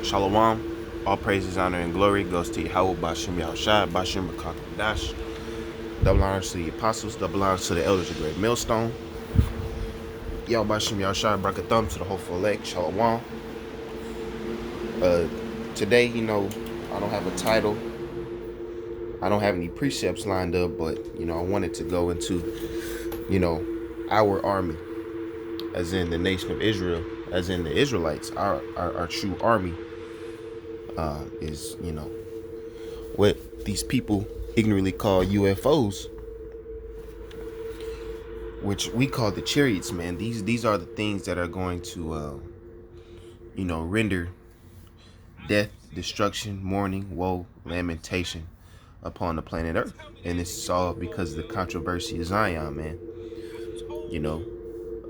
Shalom. All praises, honor, and glory goes to YAHAWAH, bahasham, bahasham, dash. Double honors to the apostles, double honors to the elders of Great Millstone. Bahasham, brought a thumb to the hopeful elect. Shalom. Today, I don't have a title. I don't have any precepts lined up, but, I wanted to go into, our army, as in the nation of Israel, as in the Israelites, our true army, is, what these people ignorantly call UFOs, which we call the chariots, man. These are the things that are going to, render death, destruction, mourning, woe, lamentation upon the planet Earth. And this is all because of the controversy of Zion, man.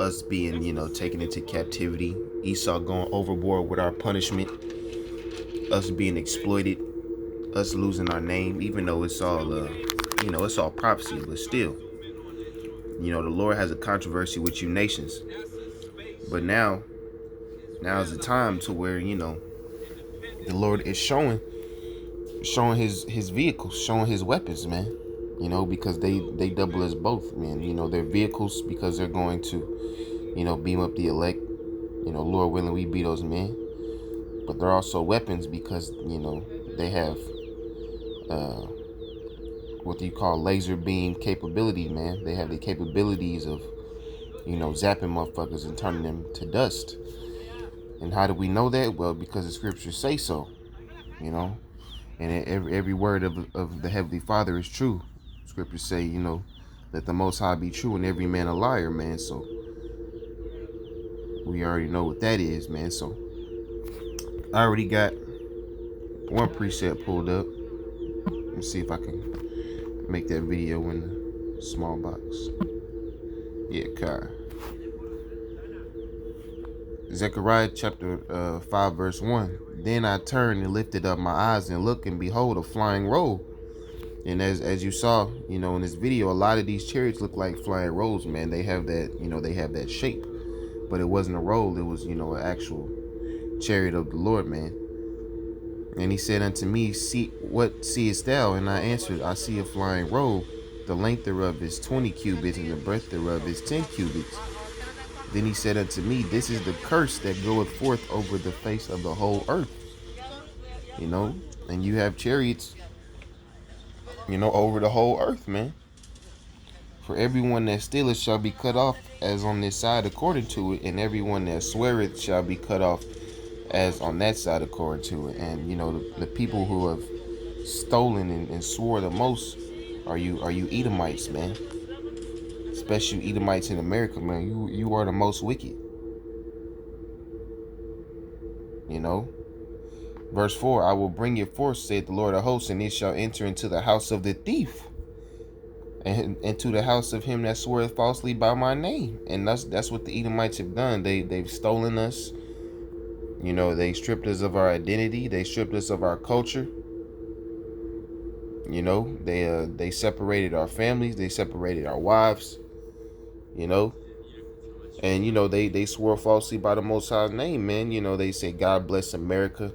Us being, taken into captivity, Esau going overboard with our punishment, us being exploited, us losing our name, even though it's all, it's all prophecy, but still, the Lord has a controversy with you nations. But now is the time to where, the Lord is showing his vehicles, showing his weapons, man. Because they double as both, man. They're vehicles because they're going to, beam up the elect. Lord willing, we beat those men. But they're also weapons because, they have what you call laser beam capability, man. They have the capabilities of, zapping motherfuckers and turning them to dust. And how do we know that? Well, because the scriptures say so, and every word of the Heavenly Father is true. Scriptures say, let the Most High be true and every man a liar, man. So we already know what that is, man. So I already got one preset pulled up. Let's see if I can make that video in the small box. Yeah, Kai. Zechariah chapter 5 verse 1. Then I turned and lifted up my eyes and looked, and behold, a flying roll. And as you saw, in this video, a lot of these chariots look like flying rolls, man. They have that, they have that shape. But it wasn't a roll, it was, an actual chariot of the Lord, man. And he said unto me, see, what seest thou? And I answered, I see a flying roll. The length thereof is 20 cubits, and the breadth thereof is 10 cubits. Then he said unto me, this is the curse that goeth forth over the face of the whole earth. And you have chariots, over the whole earth, man. For everyone that stealeth shall be cut off as on this side according to it, and everyone that sweareth shall be cut off as on that side according to it. And the people who have stolen and swore the most are you Edomites, man. Especially Edomites in America, man. You are the most wicked. Verse 4, I will bring it forth, saith the Lord of hosts, and it shall enter into the house of the thief, and into the house of him that sweareth falsely by my name. And that's what the Edomites have done. They've stolen us. They stripped us of our identity. They stripped us of our culture. They separated our families. They separated our wives. And they swore falsely by the Most High's name, man. They say God bless America.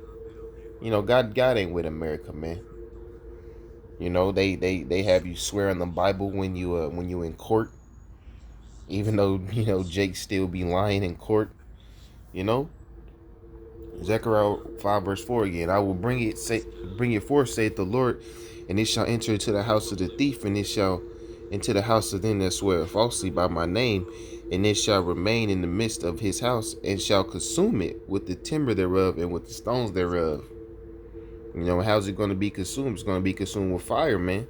God ain't with America, man. They have you swear on the Bible when you in court, even though Jake still be lying in court. Zechariah 5 verse 4 again. I will bring it forth, saith the Lord, and it shall enter into the house of the thief, and it shall into the house of them that swear falsely by my name, and it shall remain in the midst of his house, and shall consume it with the timber thereof and with the stones thereof. How's it going to be consumed? It's going to be consumed with fire, man.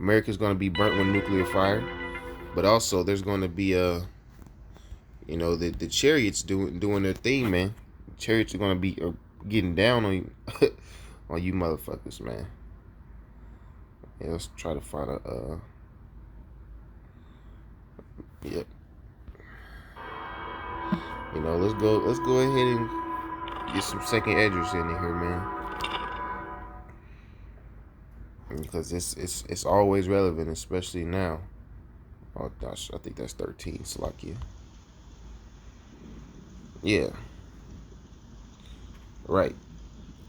America's going to be burnt with nuclear fire. But also there's going to be the chariots doing their thing, man. Chariots are going to be getting down on you, on you motherfuckers, man. Yeah, let's try to find a yep. Let's go ahead and get some second edgers in here, man. Because it's always relevant, especially now. Oh gosh, I think that's 13, Slakia. Yeah. Right.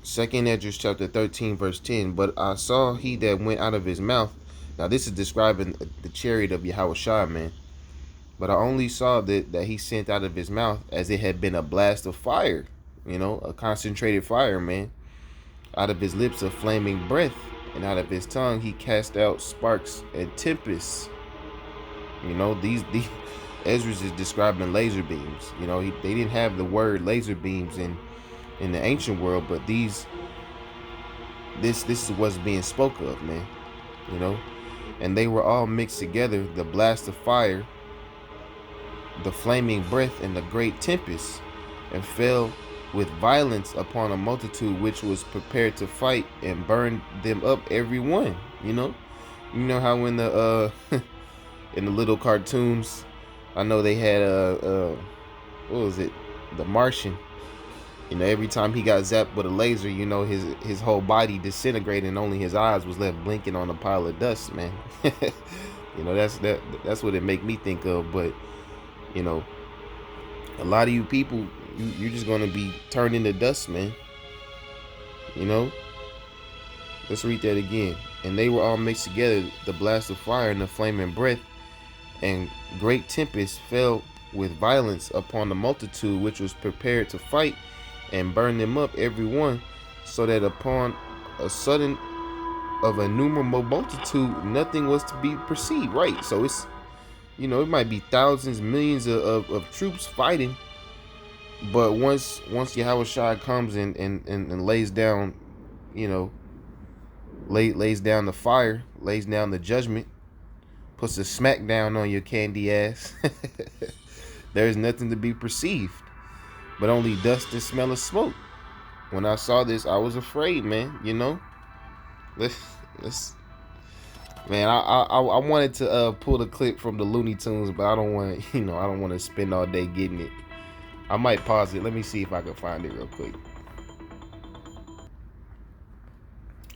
Second Esdras chapter 13 verse 10. But I saw he that went out of his mouth. Now this is describing the chariot of YAHAWASHI, man. But I only saw that he sent out of his mouth as it had been a blast of fire, a concentrated fire, man. Out of his lips a flaming breath, and out of his tongue he cast out sparks and tempests. These Esdras is describing laser beams. They didn't have the word laser beams in the ancient world, but this is what's being spoke of, man. And they were all mixed together, the blast of fire, the flaming breath, and the great tempest, and fell with violence upon a multitude which was prepared to fight, and burned them up every one. You know how in the in the little cartoons, I know they had what was it, the Martian. Every time he got zapped with a laser, his whole body disintegrated and only his eyes was left blinking on a pile of dust, man. That's what it make me think of. But a lot of you people, you're just gonna be turned into dust, man. Let's read that again. And they were all mixed together, the blast of fire and the flaming breath, and great tempest fell with violence upon the multitude which was prepared to fight, and burned them up every one, so that upon a sudden of a innumerable multitude nothing was to be perceived. Right, so it's it might be thousands, millions of troops fighting, but once YAHAWASHI comes and lays down, lays down the fire, lays down the judgment, puts a smack down on your candy ass, there's nothing to be perceived but only dust and smell of smoke. When I saw this, I was afraid, man. Let's man, I wanted to pull the clip from the Looney Tunes, but I don't want to, I don't want to spend all day getting it. I might pause it. Let me see if I can find it real quick.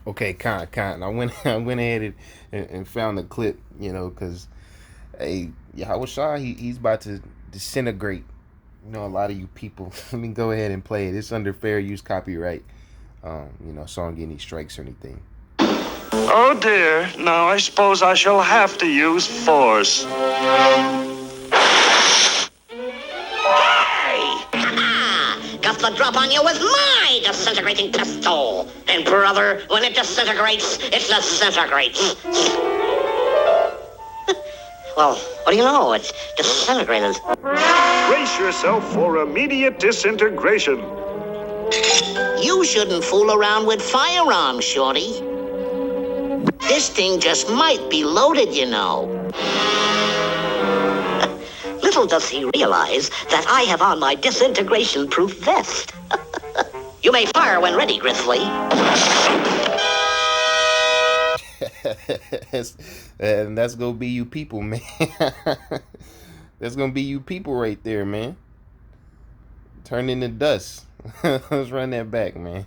Okay, kind. I went ahead and found the clip, because hey, YAHAWASHI, he's about to disintegrate. A lot of you people. Let me go ahead and play it. It's under fair use copyright. So I don't get any strikes or anything. Oh dear, now I suppose I shall have to use force. Got the drop on you with my disintegrating pistol. And brother, when it disintegrates, it disintegrates. Well, what do you know? It's disintegrated. Brace yourself for immediate disintegration. You shouldn't fool around with firearms, shorty. This thing just might be loaded, Little does he realize that I have on my disintegration-proof vest. You may fire when ready, Grizzly. And that's gonna be you people, man. That's gonna be you people right there, man. Turn into dust. Let's run that back, man.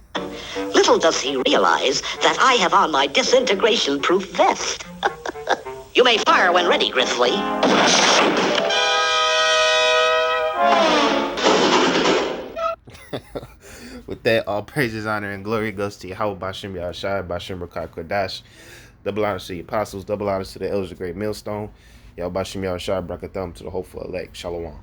Little does he realize that I have on my disintegration-proof vest. You may fire when ready, Grizzly. With that, all praises, honor, and glory goes to YAHAWAH, bahasham, YAHAWASHI, bahasham, Kodash. Double honors to the apostles, double honors to the elders of the great millstone. YAHAWAH, bahasham, YAHAWASHI, brakatham to the hopeful elect. Shalom.